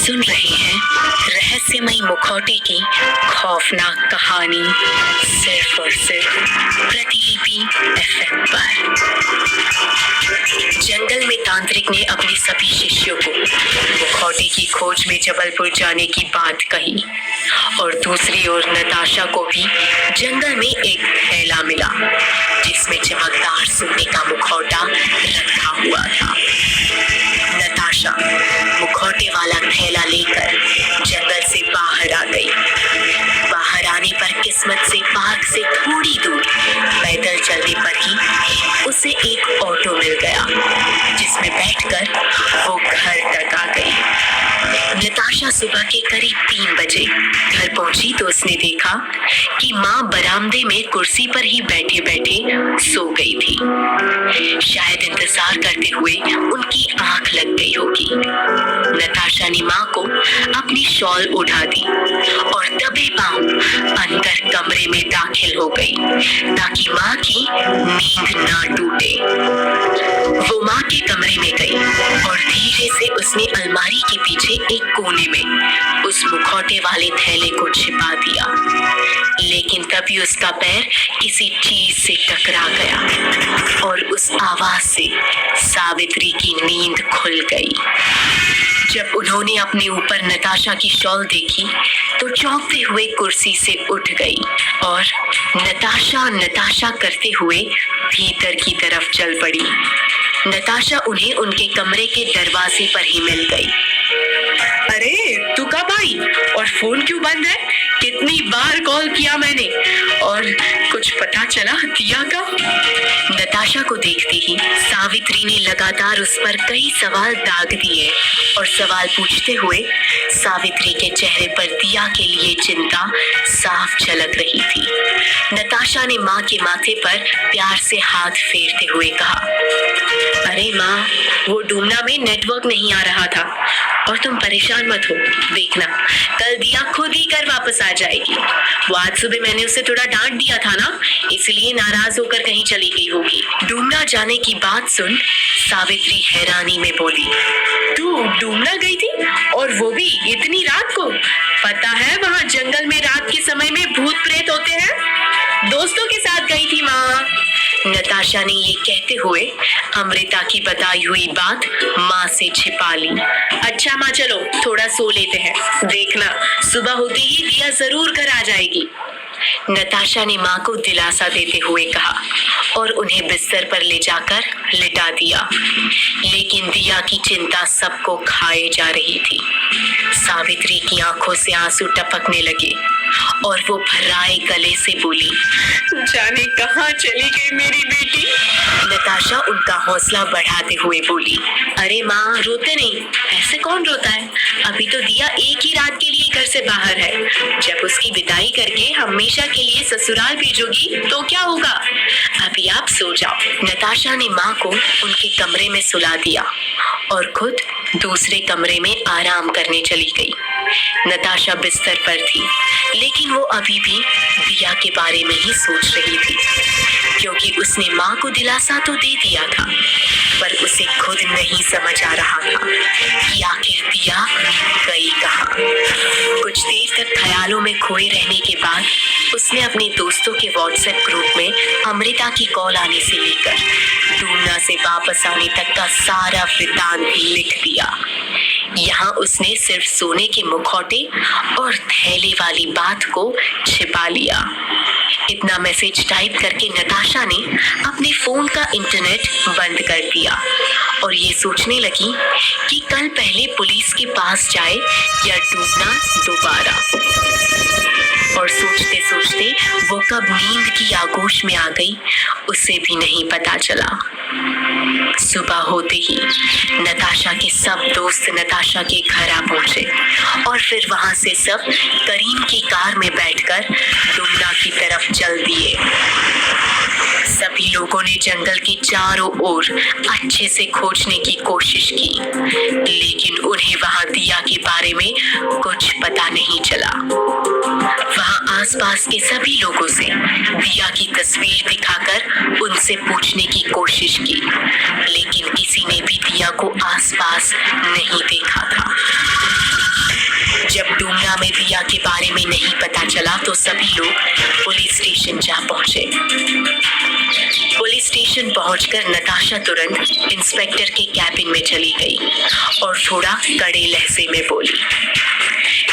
सुन रहे हैं रहस्यमयी मुखौटे की खौफनाक कहानी सिर्फ और सिर्फ प्रतिलिपि FM पर। जंगल में तांत्रिक ने अपने सभी शिष्यों को मुखौटे की खोज में जबलपुर जाने की बात कही और दूसरी ओर नताशा को भी जंगल में एक थैला मिला जिसमें चमकदार सोने का मुखौटा रखा हुआ था। नताशा मुखौटे वाला थैला लेकर जंगल से बाहर आ गई। बाहर आने पर किस्मत से पार्क से थोड़ी दूर पैदल चलने पर ही उसे एक ऑटो मिल गया जिसमें बैठकर वो घर तक आ गई। नताशा सुबह के करीब 3 बजे घर पहुंची तो उसने देखा कि माँ बरामदे में कुर्सी पर ही बैठे बैठे सो गई थी। शायद इंतजार करते हुए उनकी आंख लग गई होगी। नताशा ने माँ को अपनी शॉल उड़ा दी और दबे पांव अंदर कमरे में दाखिल हो गई ताकि माँ की नींद ना टूटे। वो माँ के कमरे में गई और धीरे से उसने अलमारी के पीछे एक कोने में उस मुखौटे वाले थैले को छिपा दिया, लेकिन तभी उसका पैर किसी चीज से टकरा गया और उस आवाज से सावित्री की नींद खुल गई। जब उन्होंने अपने ऊपर नताशा की शॉल देखी तो चौंकते हुए कुर्सी से उठ गई और नताशा नताशा करते हुए भीतर की तरफ चल पड़ी। नताशा उन्हें उनके कमरे के दरवाजे पर ही मिल गई। अरे तू कब आई और फोन क्यों बंद है? कितनी बार कॉल किया मैंने और कुछ पता चला दिया का? नताशा को देखते ही सावित्री ने लगातार उस पर कई सवाल दाग दिए और सवाल पूछते हुए सावित्री के चेहरे पर दिया के लिए चिंता साफ झलक रही थी। नताशा ने माँ के माथे पर प्यार से हाथ फेरते हुए कहा, अरे माँ, वो डूमना में नेटवर्क नहीं आ रहा था और तुम परेशान मत हो, देखना कल दिया खुद ही कर वापस आ जाएगी। वो आज सुबह मैंने उसे थोड़ा डांट दिया था ना, इसलिए नाराज होकर कहीं चली गई होगी। डूमना जाने की बात सुन सावित्री हैरानी में बोली, तू डूमना गई थी और वो भी इतनी रात को? पता है वहाँ जंगल में रात के समय में भूत प्रेत होते हैं। दोस्तों के साथ गई थी माँ। नताशा ने ये कहते हुए अमृता की बताई हुई बात माँ से छिपा ली। अच्छा माँ, चलो थोड़ा सो लेते हैं, देखना सुबह होते ही दिया जरूर घर आ जाएगी। नताशा ने माँ को दिलासा देते हुए कहा और उन्हें बिस्तर पर ले जाकर लिटा दिया, लेकिन दिया की चिंता सबको खाए जा रही थी। सावित्री की आंखों से आंसू टपकने लगे और वो भर्राए गले से बोली, जाने कहाँ चली गई मेरी बेटी? नताशा उनका हौसला बढ़ाते हुए बोली, अरे माँ, रोते नहीं, ऐसे कौन रोता है? अभी तो दिया एक ही रात के लिए घर से बाहर है। जब उसकी विदाई करके हमेशा के लिए ससुराल भेजोगी तो क्या होगा? अभी आप सो जाओ। नताशा ने माँ को उनके कमरे में सुला दिया और खुद दूसरे कमरे में आराम करने चली गई। नताशा बिस्तर पर थी, लेकिन वो अभी भी दिया के बारे में ही सोच रही थी, क्योंकि उसने माँ को दिलासा तो दे दिया था, पर उसे खुद नहीं समझ आ रहा था कि आखिर दिया गई कहाँ। कुछ देर तक ख्यालों में खोए रहने के बाद उसने अपने दोस्तों के व्हाट्सएप ग्रुप में अमृता की कॉल आने से लेकर डूमना से वापस आने तक का सारा वृत्तांत लिख दिया। यहाँ उसने सिर्फ सोने के मुखौटे और थैले वाली बात को छिपा लिया। इतना मैसेज टाइप करके नताशा ने अपने फोन का इंटरनेट बंद कर दिया और ये सोचने लगी कि कल पहले पुलिस के पास जाए या डूबना दोबारा। और सोचते सोचते वो कब नींद की आगोश में आ गई उसे भी नहीं पता चला। सुबह होते ही नताशा के सब दोस्त नताशा के घर आ पहुंचे और फिर वहां से सब करीम की कार में बैठकर डूमना की तरफ चल दिए। सभी लोगों ने जंगल के चारों ओर अच्छे से खोजने की कोशिश की, लेकिन उन्हें वहां दिया के बारे में कुछ पता नहीं चला। वहां आसपास के सभी लोगों से दिया की तस्वीर दिखाकर उनसे पूछने की कोशिश की, लेकिन किसी ने भी दिया को आसपास नहीं देखा था। दुनिया में दिया के बारे में नहीं पता चला तो सभी लोग पुलिस स्टेशन जा पहुंचे। पुलिस स्टेशन पहुंचकर नताशा तुरंत इंस्पेक्टर के कैबिन में चली गई और थोड़ा कड़े लहजे में बोली,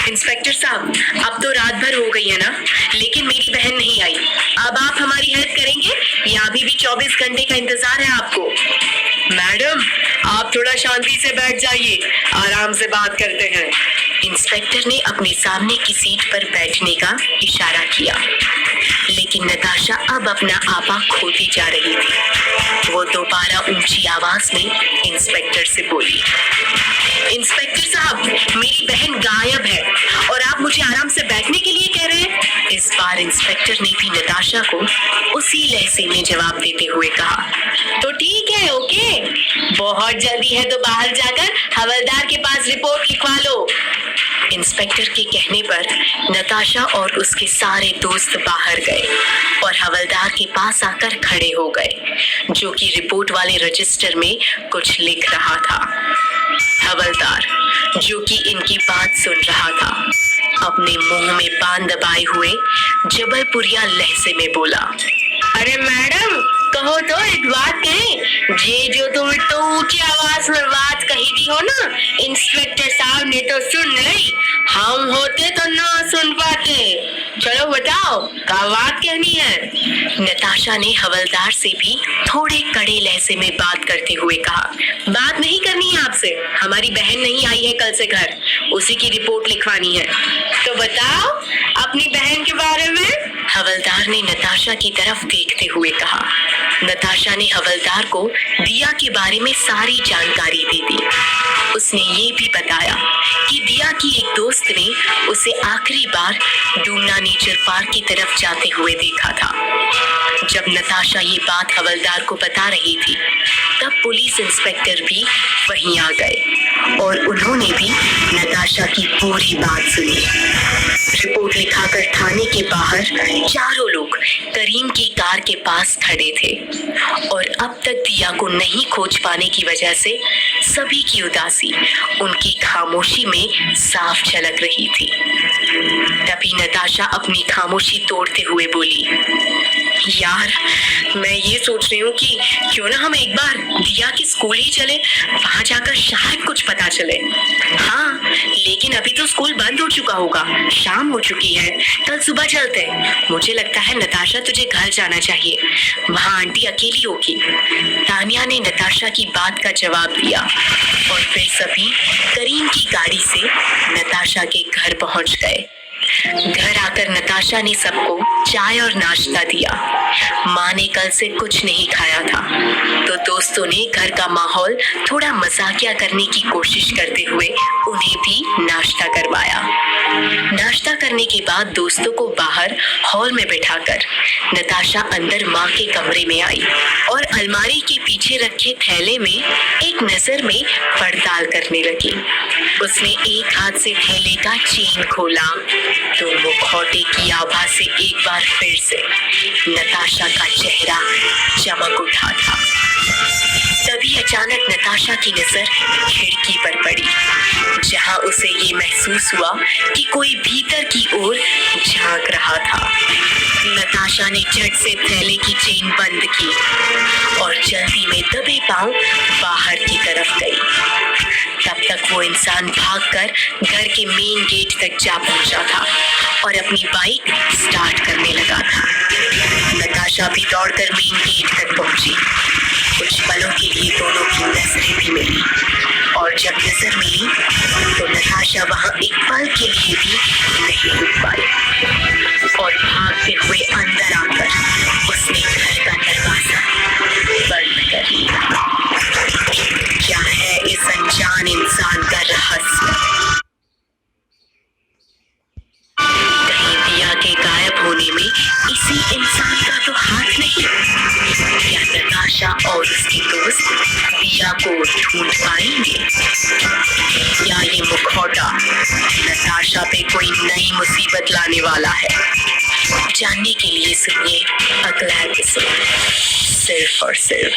इंस्पेक्टर साहब, अब तो रात भर हो गई है ना, लेकिन मेरी बहन नहीं आई। अब आप हमारी हेल्प करेंगे या अभी भी 24 घंटे का इंतजार है आपको? मैडम, आप थोड़ा शांति से बैठ जाइए, आराम से बात करते हैं। इंस्पेक्टर ने अपने सामने की सीट पर बैठने का इशारा किया, लेकिन नताशा अब अपना आपा खोती जा रही थी। वो दोबारा ऊंची आवाज में इंस्पेक्टर से बोली, इंस्पेक्टर साहब, मेरी बहन गायब है और आप मुझे आराम से बैठने के लिए कह रहे हैं? इस बार इंस्पेक्टर ने भी नताशा को उसी लहजे में जवाब देते हुए कहा, तो ठीक है, ओके, बहुत जल्दी है तो बाहर जाकर हवलदार के पास रिपोर्ट लिखवा लो। इंस्पेक्टर के कहने पर नताशा और उसके सारे दोस्त बाहर गए और हवलदार के पास आकर खड़े हो गए, जो कि रिपोर्ट वाले रजिस्टर में कुछ लिख रहा था। हवलदार, जो कि इनकी बात सुन रहा था, अपने मुंह में पान दबाए हुए जबलपुरिया लहजे में बोला, अरे मैडम, कहो तो एक बात कहें, ये जो तुम तो ऊंची आवाज में बात कही दी हो ना, इंस्पेक्टर साहब ने तो सुन ली, हम होते तो ना सुन पाते। चलो बताओ, क्या बात कहनी है? नताशा ने हवलदार से भी थोड़े कड़े लहजे में बात करते हुए कहा, बात नहीं करनी है आपसे, हमारी बहन नहीं आई है कल से घर, उसी की रिपोर्ट लिखवानी है। तो बताओ अपनी बहन के बारे में। हवलदार ने नताशा की तरफ देखते हुए कहा। नताशा ने हवलदार को दिया के बारे में सारी जानकारी दे दी। उसने ये भी बताया कि दिया की एक दोस्त ने उसे आखिरी बार डूमना नेचर पार्क की तरफ जाते हुए देखा था। जब नताशा ये बात हवलदार को बता रही थी, तब पुलिस इंस्पेक्टर भी वहीं आ गए और उन्होंने भी नताशा की पूरी बात सुनी। रिपोर्ट लिखाकर थाने के बाहर चारों लोग करीम की कार के पास खड़े थे और अब तक दिया को नहीं खोज पाने की वजह से सभी की उदासी उनकी खामोशी में साफ झलक रही थी। तभी नताशा अपनी खामोशी तोड़ते हुए बोली, यार, मैं ये सोच रही हूँ कि क्यों ना हम एक बार दिया के स्कूल ही चले, वहां जाकर शायद कुछ पता चले। हाँ, लेकिन अभी तो स्कूल बंद हो चुका होगा, शाम हो चुकी है, कल सुबह चलते हैं। मुझे लगता है नताशा, तुझे घर जाना चाहिए, वहाँ आंटी अकेली होगी। तानिया ने नताशा की बात का जवाब दिया और फिर सभी करीम की गाड़ी से नताशा के घर पहुंच गए। घर आकर नताशा ने सबको चाय और नाश्ता दिया। माँ ने कल से कुछ नहीं खाया था, तो दोस्तों ने घर का माहौल थोड़ा मजाकिया करने की कोशिश करते हुए उन्हें भी नाश्ता करवाया। नाश्ता करने के बाद दोस्तों को बाहर हॉल में बिठाकर नताशा अंदर माँ के कमरे में आई और अलमारी के पीछे रखे थैले में एक नजर में पड़ताल करने लगी। उसने एक हाथ से थैले का चेन खोला तो मुखौटे की आभा से एक बार फिर से नताशा का चेहरा चमक उठा था। तभी अचानक नताशा की नजर खिड़की पर पड़ी, जहां उसे ये महसूस हुआ कि कोई भीतर की ओर झांक रहा था। नताशा ने झट से थैले की चेन बंद की और जल्दी में दबे पांव बाहर की तरफ गई। तब तक वो इंसान भागकर घर के मेन गेट तक जा पहुंचा था और अपनी बाइक स्टार्ट करने लगा था। नताशा भी दौड़कर मेन गेट तक पहुंची। कुछ पलों के लिए दोनों की नजरें भी मिली और जब नजर मिली तो नताशा वहां एक पल के लिए भी नहीं रुक पाई और भागते हुए अंदर आकर उसने घर का दरवाजा बंद कर लिया। क्या है इस अनजान इंसान का रहस्य? कहीं दिया के गायब होने में इसी इंसान का तो हाथ नहीं? क्या नताशा और उसके दोस्त दिया को ढूंढ पाएंगे? या ये मुखौटा नताशा पे कोई नई मुसीबत लाने वाला है? जानने के लिए सुनिए अगला एपिसोड सिर्फ और सिर्फ